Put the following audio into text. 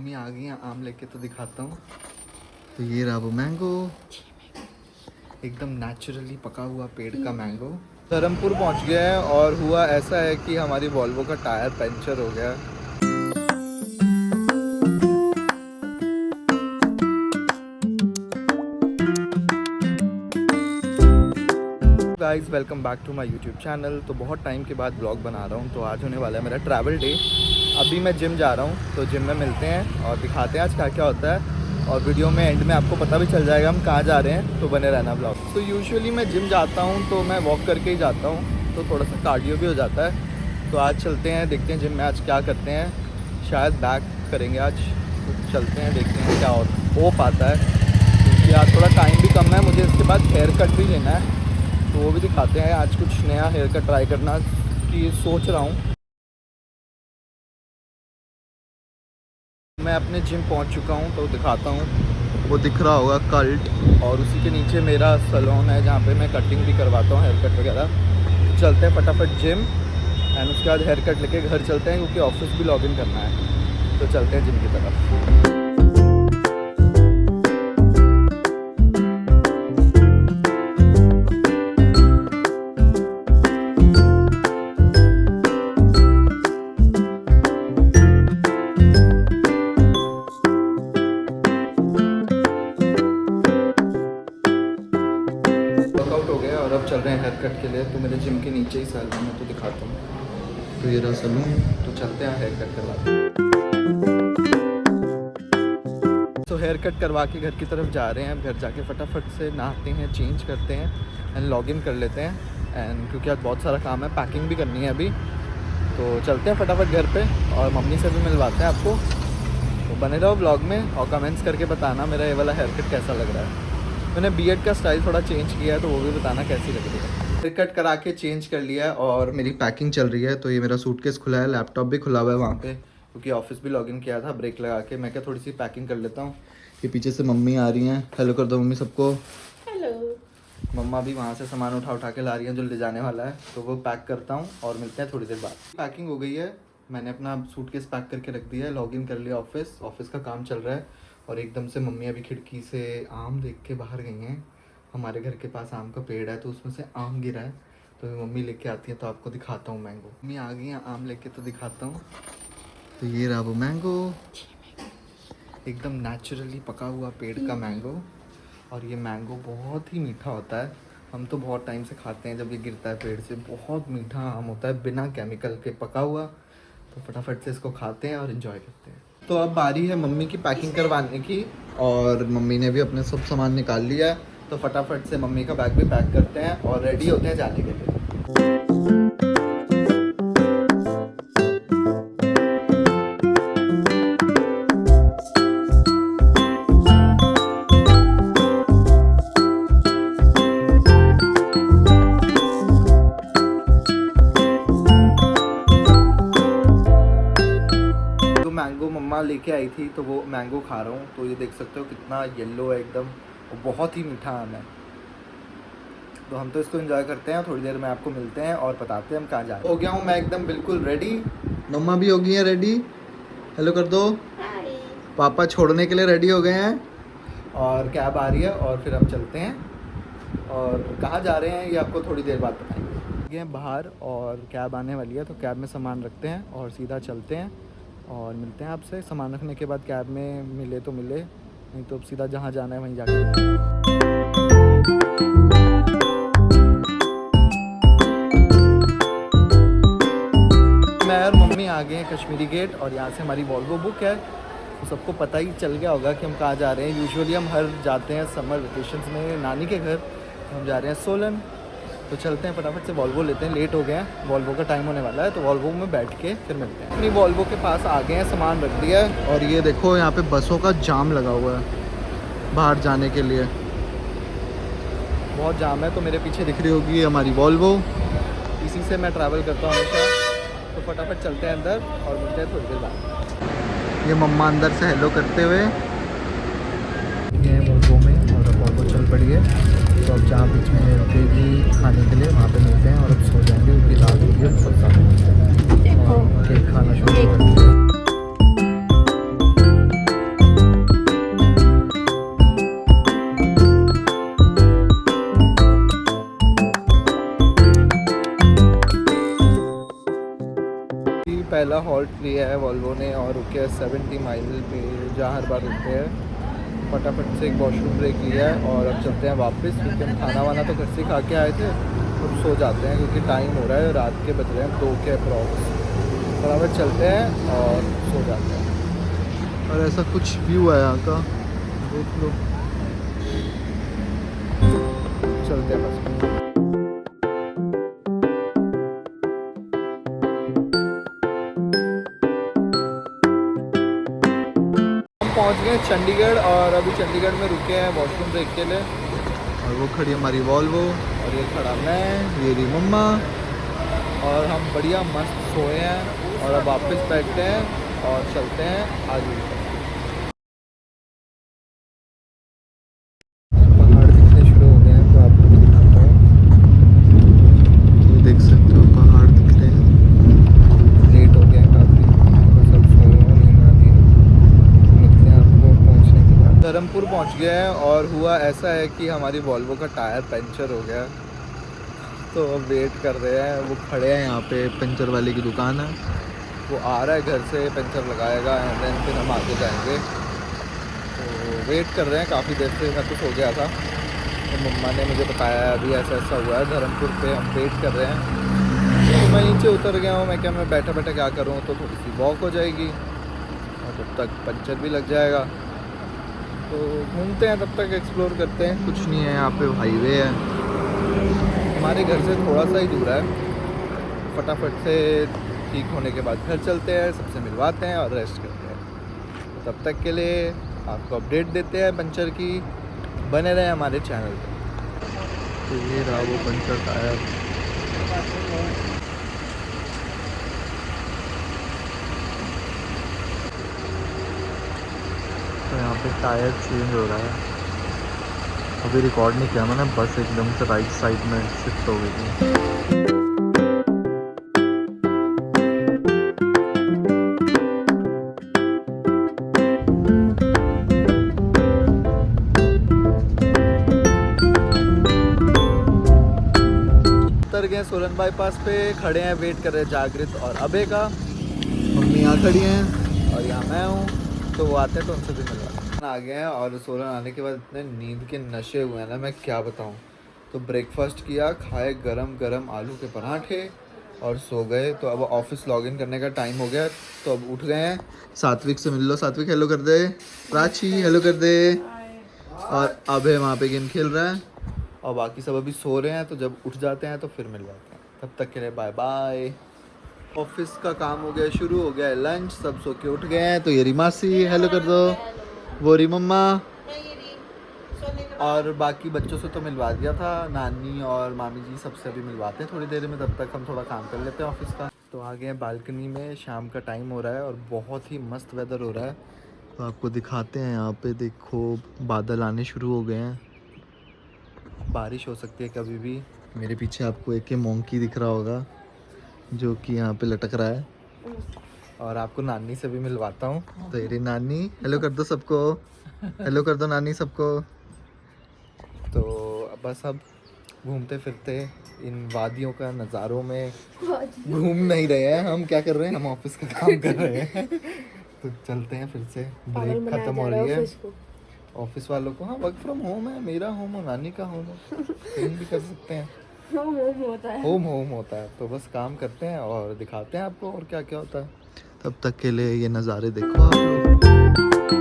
Mummy आ गई हैं, आम लेके तो दिखाता हूँ। तो ये रहा वो मैंगो, एकदम नेचुरली पका हुआ पेड़ का मैंगो। धर्मपुर पहुँच गया है और हुआ ऐसा है कि हमारी वॉल्वो का टायर पंचर हो गया। Guys welcome back to my YouTube channel. तो बहुत टाइम के बाद ब्लॉग बना रहा हूँ। तो आज होने वाला है मेरा ट्रैवल डे। अभी मैं जिम जा रहा हूँ, तो जिम में मिलते हैं और दिखाते हैं आज क्या क्या होता है। और वीडियो में एंड में आपको पता भी चल जाएगा हम कहाँ जा रहे हैं, तो बने रहना ब्लॉग। तो यूजुअली मैं जिम जाता हूँ तो मैं वॉक करके ही जाता हूँ, तो थोड़ा सा कार्डियो भी हो जाता है। तो आज चलते हैं, देखते हैं जिम में आज क्या करते हैं। शायद बैक करेंगे आज, तो चलते हैं देखते हैं क्या हो पाता है, क्योंकि आज थोड़ा टाइम भी कम है। मुझे इसके बाद हेयर कट भी लेना है, तो वो भी दिखाते हैं। आज कुछ नया हेयर कट ट्राई करना की सोच रहा हूँ। मैं अपने जिम पहुँच चुका हूँ, तो दिखाता हूँ। वो दिख रहा होगा कल्ट, और उसी के नीचे मेरा सैलून है जहाँ पे मैं कटिंग भी करवाता हूँ, हेयर कट वगैरह। तो चलते हैं फटाफट जिम, एंड उसके बाद हेयर कट लेके घर चलते हैं, क्योंकि ऑफिस भी लॉगिन करना है। तो चलते हैं जिम की तरफ। वर्कआउट हो गया और अब चल रहे हैं हेयर कट के लिए। तो मेरे जिम के नीचे ही सैलून है, तो दिखाता हूँ। तो ये रहा सैलून, तो चलते हैं हेयर कट करवाते हैं। तो हेयर कट करवा के घर की तरफ जा रहे हैं। अब घर जाके फटाफट से नहाते हैं, चेंज करते हैं एंड लॉगिन कर लेते हैं। एंड क्योंकि आज बहुत सारा काम है, पैकिंग भी करनी है अभी। तो चलते हैं फटाफट घर पे और मम्मी से भी मिलवाते हैं आपको। तो बने रहो ब्लॉग में और कमेंट्स करके बताना मेरा ये वाला हेयर कट कैसा लग रहा है। मैंने बीएड का स्टाइल थोड़ा चेंज किया है, तो वो भी बताना कैसी लग रही है। हेयर कट करा के चेंज कर लिया है और मेरी पैकिंग चल रही है। तो ये मेरा सूटकेस खुला है, लैपटॉप भी खुला हुआ है वहाँ पे, क्योंकि ऑफिस भी लॉगिन किया था ब्रेक लगा के। मैं क्या थोड़ी सी पैकिंग कर लेता हूँ। ये पीछे से मम्मी आ रही हैं, हेलो कर दो मम्मी सबको। हेलो। मम्मा भी वहाँ से सामान उठा के ला रही हैं जो ले जाने वाला है, तो वो पैक करता हूँ और मिलते हैं थोड़ी देर बाद। पैकिंग हो गई है, मैंने अपना सूटकेस पैक करके रख दिया है, लॉगिन कर लिया ऑफिस का काम चल रहा है। और एकदम से मम्मी अभी खिड़की से आम देख के बाहर गई हैं। हमारे घर के पास आम का पेड़ है, तो उसमें से आम गिरा है, तो मम्मी लेके आती है, तो आपको दिखाता हूँ मैंगो। मम्मी आ गई हैं, आम लेके तो दिखाता हूँ। तो ये रहा वो मैंगो, एकदम नेचुरली पका हुआ पेड़ का मैंगो। और ये मैंगो बहुत ही मीठा होता है। हम तो बहुत टाइम से खाते हैं, जब ये गिरता है पेड़ से। बहुत मीठा आम होता है, बिना केमिकल के पका हुआ। तो फटाफट से इसको खाते हैं और इन्जॉय करते हैं। तो अब बारी है मम्मी की पैकिंग करवाने की, और मम्मी ने भी अपने सब सामान निकाल लिया है। तो फटाफट से मम्मी का बैग भी पैक करते हैं और रेडी होते हैं जाने के लिए। मैंगो मम्मा लेके आई थी, तो वो मैंगो खा रहा हूँ। तो ये देख सकते हो कितना येलो है एकदम, और बहुत ही मीठा आम है। तो हम तो इसको एंजॉय करते हैं। थोड़ी देर में आपको मिलते हैं और बताते हैं हम कहाँ जा रहे हैं। हो गया हूँ मैं एकदम बिल्कुल रेडी, मम्मा भी हो गई है रेडी, हेलो कर दो। पापा छोड़ने के लिए रेडी हो गए हैं और कैब आ रही है, और फिर हम चलते हैं। और कहाँ जा रहे हैं ये आपको थोड़ी देर बाद बताएंगे। हैं बाहर और कैब आने वाली है, तो कैब में सामान रखते हैं और सीधा चलते हैं और मिलते हैं आपसे। सामान रखने के बाद कैब में मिले तो मिले, नहीं तो अब सीधा जहाँ जाना है वहीं जाकर। मैं और मम्मी आ गए हैं कश्मीरी गेट, और यहाँ से हमारी वॉल्वो बुक है। तो सबको पता ही चल गया होगा कि हम कहाँ जा रहे हैं। यूजुअली हम हर जाते हैं समर वेकेशंस में नानी के घर, तो हम जा रहे हैं सोलन। तो चलते हैं फटाफट से वॉल्वो लेते हैं, लेट हो गए हैं, वॉल्वो का टाइम होने वाला है। तो वॉल्वो में बैठ के फिर मिलते हैं। अपनी वॉल्वो के पास आ गए हैं, सामान रख दिया है। और ये देखो यहाँ पे बसों का जाम लगा हुआ है बाहर जाने के लिए, बहुत जाम है। तो मेरे पीछे दिख रही होगी हमारी वॉल्वो, इसी से मैं ट्रैवल करता हूँ हमेशा। तो फटाफट चलते हैं अंदर और मिलते हैं थोड़ी देर बाद। ये मम्मा अंदर से हेलो करते हुए ये वॉल्वो में, और अब वॉल्वो चल पड़ी है। तो अब जहाँ बीच में रुकेगी खाने के लिए वहाँ पे मिलते हैं, और अब सो जाएंगे क्योंकि रात होगी है। सब साथ और केक खाना शुरू कर दिया। लिया है वॉल्वो ने और रुके 70 माइल पे, जहाँ हर बार रुकते हैं। फटाफट से एक वॉशरूम ब्रेक लिया है और अब चलते हैं वापस, क्योंकि हम खाना वाना तो घर से खा के आए थे। अब सो जाते हैं क्योंकि टाइम हो रहा है, रात के बज रहे हैं 2 के अप्रॉक्स। फटाफट चलते हैं और सो जाते हैं। और ऐसा कुछ व्यू है यहाँ का, देख लो। चलते हैं बस। पहुंच गए चंडीगढ़ और अभी चंडीगढ़ में रुके हैं वॉशरूम ब्रेक के लिए। और वो खड़ी हमारी वॉल्वो और ये खड़ा मैं, ये रही मम्मा, और हम बढ़िया मस्त सोए हैं। और अब वापस बैठते हैं और चलते हैं आगे। पहाड़ दिखने शुरू हो गए हैं, तो आपको भी दिखाता हूँ। ये देख सकते हो पहाड़ दिख रहे हैं। लेट हो गया काफ़ी, बस अब सोए हैं, नींद आ गई। मिलते हैं आपको पहुँचने के बाद। धर्मपुर पहुँच गए हैं और हुआ ऐसा है कि हमारी वॉल्वो का टायर पंचर हो गया, तो अब वेट कर रहे हैं। वो खड़े हैं यहाँ पे, पंचर वाले की दुकान है, वो आ रहा है घर से, पंचर लगाएगा एंड देन फिर हम आगे जाएंगे। तो वेट कर रहे हैं काफ़ी देर से, मैं तो सो गया था। तो मम्मा ने मुझे बताया अभी ऐसा ऐसा हुआ है धर्मपुर पे, हम वेट कर रहे हैं। तो मैं नीचे उतर गया हूँ, मैं क्या मैं बैठा बैठा क्या करूँ, तो थोड़ी सी वॉक हो जाएगी और जब तक पंचर भी लग जाएगा। तो घूमते हैं, तब तक एक्सप्लोर करते हैं। कुछ नहीं है यहाँ पे, हाईवे है हमारे घर से थोड़ा सा ही दूर है। फटाफट से ठीक होने के बाद घर चलते हैं, सबसे मिलवाते हैं और रेस्ट करते हैं। तो तब तक के लिए आपको अपडेट देते हैं पंचर की, बने रहे हमारे चैनल पे। तो ये रहा वो पंचर टायर। तो यहाँ पे टायर चेंज हो रहा है। अभी रिकॉर्ड नहीं किया मैंने, बस एकदम से राइट साइड में शिफ्ट हो गई थी। उतर गए सोलन बाईपास पे, खड़े हैं, वेट कर रहे हैं जागृत और अबे का। मम्मी यहाँ खड़ी हैं और यहाँ मैं हूँ, तो वो आते हैं तो उनसे भी मिलवा आ गए हैं। और सोलन आने के बाद इतने नींद के नशे हुए हैं ना, मैं क्या बताऊँ। तो ब्रेकफास्ट किया, खाए गरम गरम आलू के पराठे और सो गए। तो अब ऑफिस लॉगिन करने का टाइम हो गया, तो अब उठ गए हैं। सात्विक से मिल लो, सात्विक हेलो कर दे, प्राची हेलो कर दे। और अब है वहाँ पे गेम खेल रहा है और बाकी सब अभी सो रहे हैं, तो जब उठ जाते हैं तो फिर मिलवाते हैं। तब तक के लिए बाय बाय। ऑफिस का काम हो गया शुरू, हो गया है लंच, सब सो के उठ गए हैं। तो ये रिमासी हेलो कर दो, वो री मम्मा, और बाकी बच्चों से तो मिलवा दिया था, नानी और मामी जी सबसे अभी मिलवाते हैं थोड़ी देर में। तब तक हम थोड़ा काम कर लेते हैं ऑफिस का। तो आ गए हैं बालकनी में, शाम का टाइम हो रहा है और बहुत ही मस्त वेदर हो रहा है। तो आपको दिखाते हैं, यहाँ पे देखो बादल आने शुरू हो गए हैं, बारिश हो सकती है कभी भी। मेरे पीछे आपको एक मोंकी दिख रहा होगा जो कि यहाँ पे लटक रहा है। और आपको नानी से भी मिलवाता हूँ। तो ये नानी हेलो कर दो सबको, हेलो कर दो नानी सबको। तो बस अब घूमते फिरते इन वादियों का नज़ारों में घूम नहीं रहे हैं हम, क्या कर रहे हैं, हम ऑफिस का काम कर रहे हैं। तो चलते हैं फिर से, ब्रेक खत्म हो रही है ऑफिस वालों को। हाँ वर्क फ्रॉम होम है, मेरा होम हो, नानी का होम हो, कहीं भी कर सकते हैं। होम होम होता है। तो बस काम करते हैं और दिखाते हैं आपको और क्या क्या होता है। तब तक के लिए ये नज़ारे देखो आप लोग।